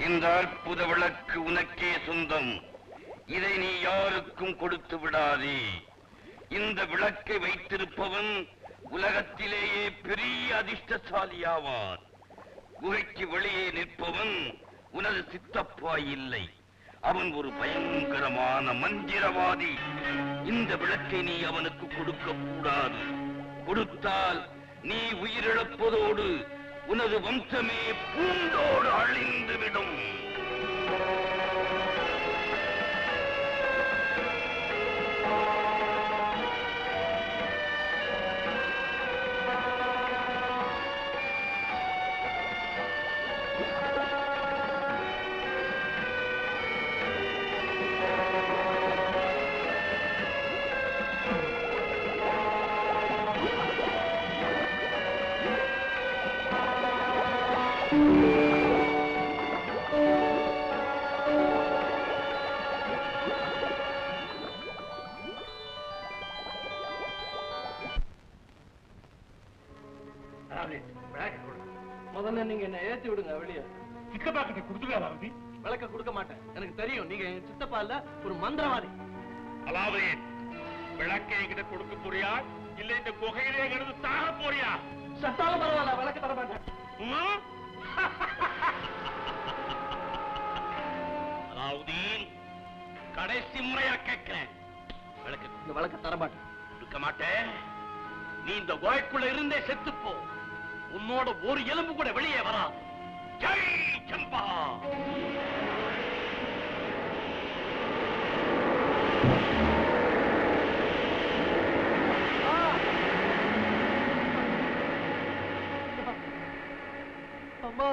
இந்த அற்புத விளக்கு உனக்கே சொந்தம். இதை நீ யாருக்கும் கொடுத்து விடாதே. இந்த விளக்கை வைத்திருப்பவன் உலகத்திலேயே பெரிய அதிர்ஷ்டசாலியாவான். குகைக்கு வெளியே நிற்பவன் உனது சித்தப்பா இல்லை, அவன் ஒரு பயங்கரமான மந்திரவாதி. இந்த விளக்கை நீ அவனுக்கு கொடுக்க கூடாது. கொடுத்தால் நீ உயிரிழப்பதோடு உனது வம்சமே பூண்டோடு அழிந்துவிடும். முதல்ல நீங்க என்ன ஏத்தி விடுங்க வெளியே. சித்தப்பா கிட்ட கொடுத்துருக்காரு. விளக்க கொடுக்க மாட்டேன், எனக்கு தெரியும் நீங்க சித்தப்பா இல்ல ஒரு மந்திரவாதி. அலாவுதீ, விளக்கை கிட்ட கொடுக்க போறியா இல்ல இந்த குகையிலே கிடந்து சாக போறியா? சத்தாலும் பரவாயில்ல, விளக்க தர மாட்டேன். அலாவுதீன், கடைசி முறையா கேட்கிறேன், இந்த விளக்க தர மாட்டேன். கொடுக்க மாட்டேன். நீ இந்த குகைக்குள்ள இருந்தே செத்துப்போ. உன்னோட ஒரு எலும்பு கூட வெளியே வராது. ஜெய் சம்பா. அம்மா,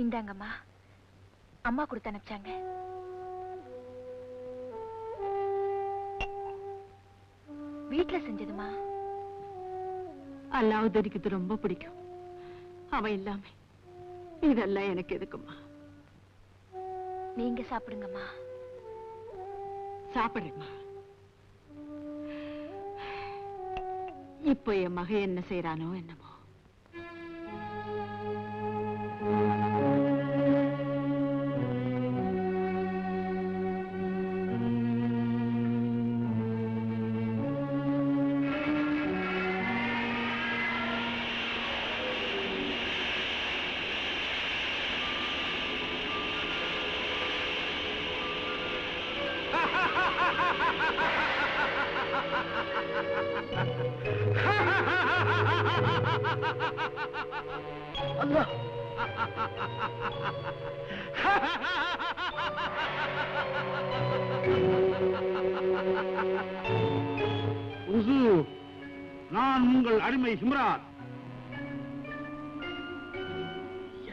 இந்தாங்கம்மா, அம்மா கொடுத்து அனுப்பிச்சாங்க. வீட்டுல செஞ்சதுமா. அல்லாவுதீனுக்கு இது ரொம்ப பிடிக்கும். அவன் இல்லாம இதெல்லாம் எனக்கு எதுக்குமா? நீங்க சாப்பிடுங்கம்மா. சாப்பிடுறேம்மா. இப்போ என் மக என்ன செய்யறானோ என்னமோ. அல்லாஹ், நான் உங்கள் அடிமை ஹிம்ராத்.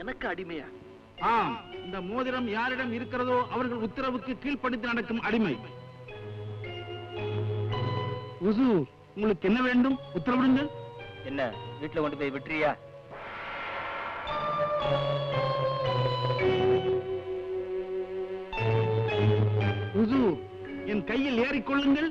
எனக்கு அடிமையா? ஆம், இந்த மோதிரம் யாரிடம் இருக்கிறதோ அவர்கள் உத்தரவுக்கு கீழ்ப்படித்து நடக்கும் அடிமை. ஹுசூர், உங்களுக்கு என்ன வேண்டும்? உத்தரவிடுங்கள். என்ன வீட்டுல கொண்டு போய் விட்டுறியா? ஹுசூர், என் கையில் ஏறிக்கொள்ளுங்கள்.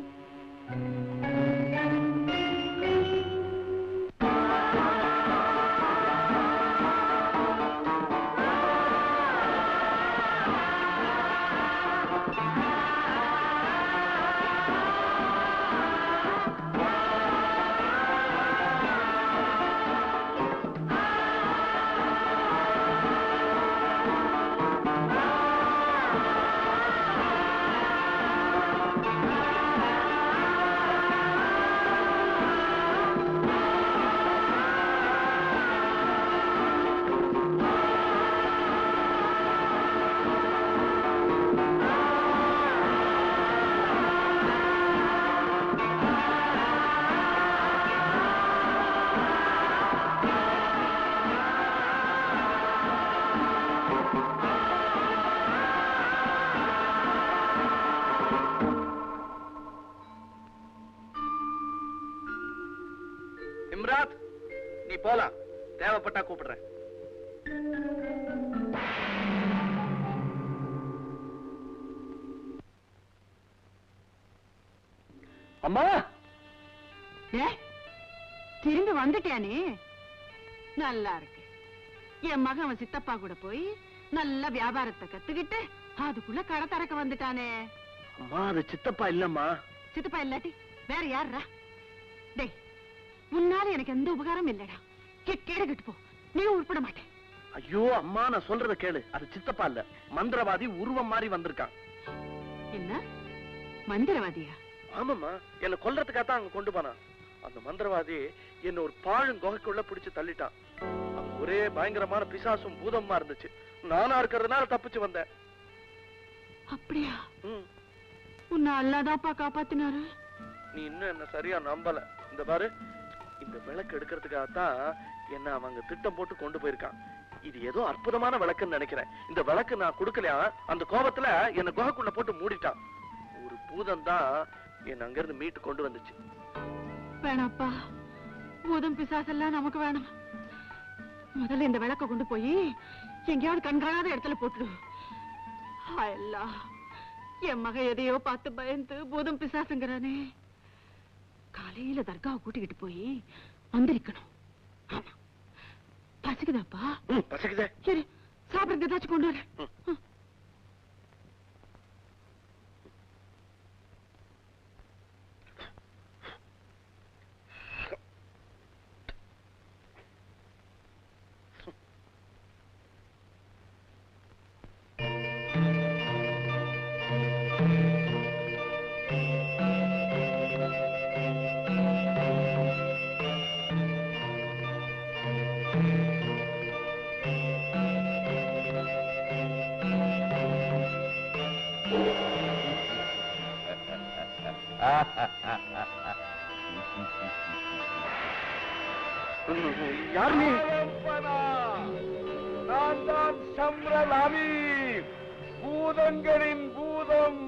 இம்ராத், நீ போலாம். தேவைப்பட்டா கூப்பிடுறேன். அம்மா, திரும்பி வந்துட்டியா நீ? நல்லா இருக்கு. என் மகன் அவன் சித்தப்பா கூட போய் நல்ல வியாபாரத்தை கத்துக்கிட்டு அதுக்குள்ள கடை திறக்க வந்துட்டானே. அம்மா அது சித்தப்பா இல்லம்மா. சித்தப்பா இல்லாட்டி வேற யாருடா? டேய், முன்னால எனக்கு எந்த உபகாரம் இல்லடா. கேடு போ, நீ உருப்பட மாட்டேன். ஐயோ அம்மா, நான் சொல்றத கேளு. அது சித்தப்பா இல்ல, மந்திரவாதி உருவம் மாதிரி வந்திருக்கான். என்ன மந்திரவாதியா? ஆமாம்மா, என்ன கொல்றதுக்காகத்தான் அங்க கொண்டு போனான். அந்த மந்திரவாதி என்ன ஒரு பாழும் குகைக்குள்ள பிடிச்சு தள்ளிட்டான். அங்க ஒரே பயங்கரமான பிசாசும் பூதமா இருந்துச்சு. நானா இருக்கிறதுனால தப்பிச்சு வந்தேன். அப்படியா? உன்னை அல்லாதாப்பா காப்பாத்தினாரு. நீ இன்னும் என்ன சரியா நம்பல. இந்த பாரு, இந்த விளக்கு எடுக்கிறதுக்காகத்தான் என்ன அவங்க திட்டம் போட்டு கொண்டு போயிருக்கான். இது ஏதோ அற்புதமான விளக்குன்னு நினைக்கிறேன். இந்த விளக்கு நான் கொடுக்கலையா, அந்த கோபத்துல என்ன குகைக்குள்ள போட்டு மூடிட்டான். ஒரு பூதம் தான் என்ன அங்கிருந்து மீட்டு கொண்டு வந்துச்சு. வேணாப்பா, பூதம் பிசாசெல்லாம் நமக்கு வேணாம். முதல்ல இந்த விளக்க கொண்டு போய் எங்கேயாவது கண்காணாத இடத்துல போட்டுடு. எல்லாம் என் மக எதையோ பார்த்து பயந்து பூதம் பிசாசுங்கிறானே. காலையில தர்காவை கூட்டிக்கிட்டு போய் வந்திருக்கணும். ஆமா, பசிக்குதாப்பா? பசிக்குதே. சரி, சாப்பிடுறது ஏதாச்சும் கொண்டு வர. யார் நீ? நான் தான் சம்ரலாமி, பூதங்களின் பூதம்.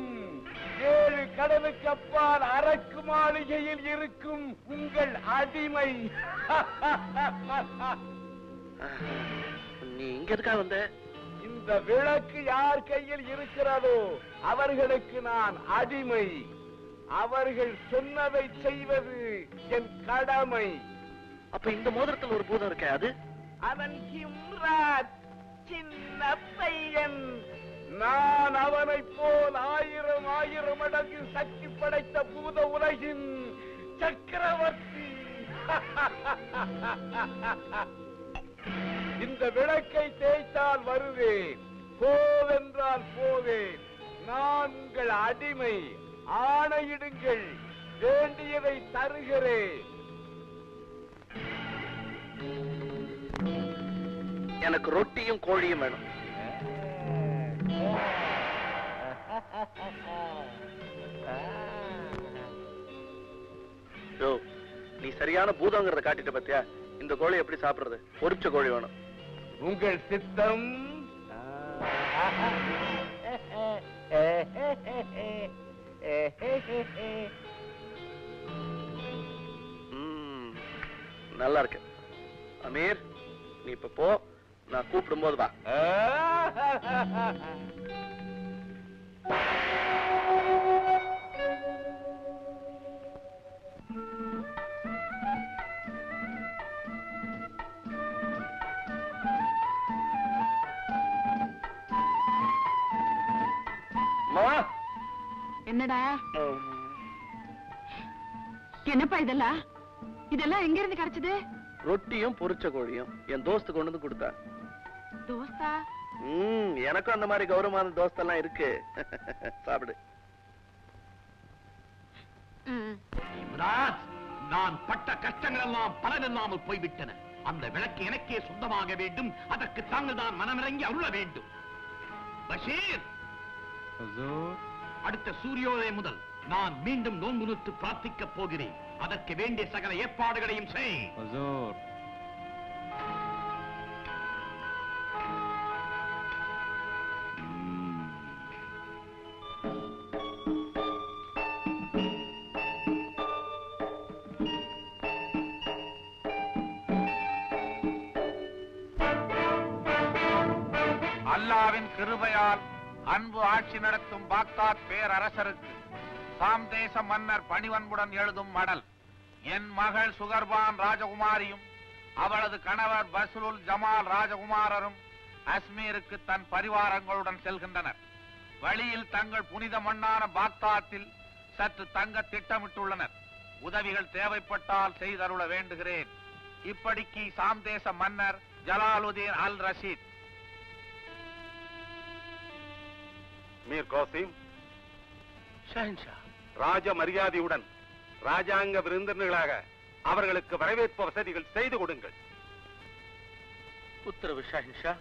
7 கடலுக்கு அப்பால் அரக்கு மாளிகையில் இருக்கும் உங்கள் அடிமை. நீ இங்க எதுக்காக வந்த? இந்த விளக்கு யார் கையில் இருக்கிறதோ அவர்களுக்கு நான் அடிமை. அவர்கள் சொன்னதை செய்வது என் கடமை. அப்ப இந்த மோதிரத்தில் ஒரு பூதம் இருக்கே, அது? அவன் ஹிம்ராத், சின்ன பையன். நான் அவனைப் போல் 1000 மடங்கு சக்தி படைத்த பூத உலகின் சக்கரவர்த்தி. இந்த விளக்கை தேய்த்தால் வருவேன், போவென்றால் போவேன். நான் உங்கள் அடிமை. ஆணையிடுங்கள், வேண்டியதை தருகிறேன். எனக்கு ரொட்டியும் கோழியும் வேணும். நீ சரியான பூதங்கிறத காட்டிட்ட பத்தியா? இந்த கோழி எப்படி சாப்பிடுறது? பொரிச்ச கோழி வேணும். உங்கள் சித்தம். நல்லா இருக்கு. அமீர், நீ இப்ப போ, நான் கூப்பிடும் போது வா. என்னடா? என்னப்பா இதெல்லாம்? இதெல்லாம் எங்க இருந்து கிடைச்சது? ரொட்டியும் பொரிச்ச கோழியும் என் தோஸ்து கொண்டு வந்து கொடுத்தா. தோஸ்தா? எனக்கும் அந்த மாதிரி கௌரவமான தோஸ்தெல்லாம் இருக்கு. சாப்பிடு. நான் பட்ட கஷ்டங்கள் எல்லாம் பலனில்லாமல் போய்விட்டன. அந்த விளக்கு எனக்கே சொந்தமாக வேண்டும். அதற்கு தாங்கள் தான் மனமிறங்கி அருள வேண்டும். பஷீர், அடுத்த சூரியோதயம் முதல் நான் மீண்டும் நோன்பு நோற்று பிரார்த்திக்கப் போகிறேன். அதற்கு வேண்டிய சகல ஏற்பாடுகளையும் செய். அல்லாவின் கிருபையால் அன்பு ஆட்சி நடத்தும் பாக்தாத் பேரரசருக்கு சாம் தேச மன்னர் பணிவன்புடன் எழுதும் மடல். என் மகள் சுகர்பான் ராஜகுமாரியும் அவளது கணவர் பஸ்ருல் ஜமால் ராஜகுமாரரும் அஸ்மீருக்கு தன் பரிவாரங்களுடன் செல்கின்றனர். வழியில் தங்கள் புனித மண்ணான பாக்தாத்தில் சற்று தங்க திட்டமிட்டுள்ளனர். உதவிகள் தேவைப்பட்டால் செய்தருள வேண்டுகிறேன். இப்படிக்கு சாம் தேச மன்னர் ஜலாலுதீன் அல் ரஷீத். மீர் கோசிம், ஷஹன்ஷா, ராஜ மரியாதையுடன் ராஜாங்க விருந்தினர்களாக அவர்களுக்கு வரவேற்பு வசதிகள் செய்து கொடுங்கள். உத்தரவு ஷஹன்ஷா.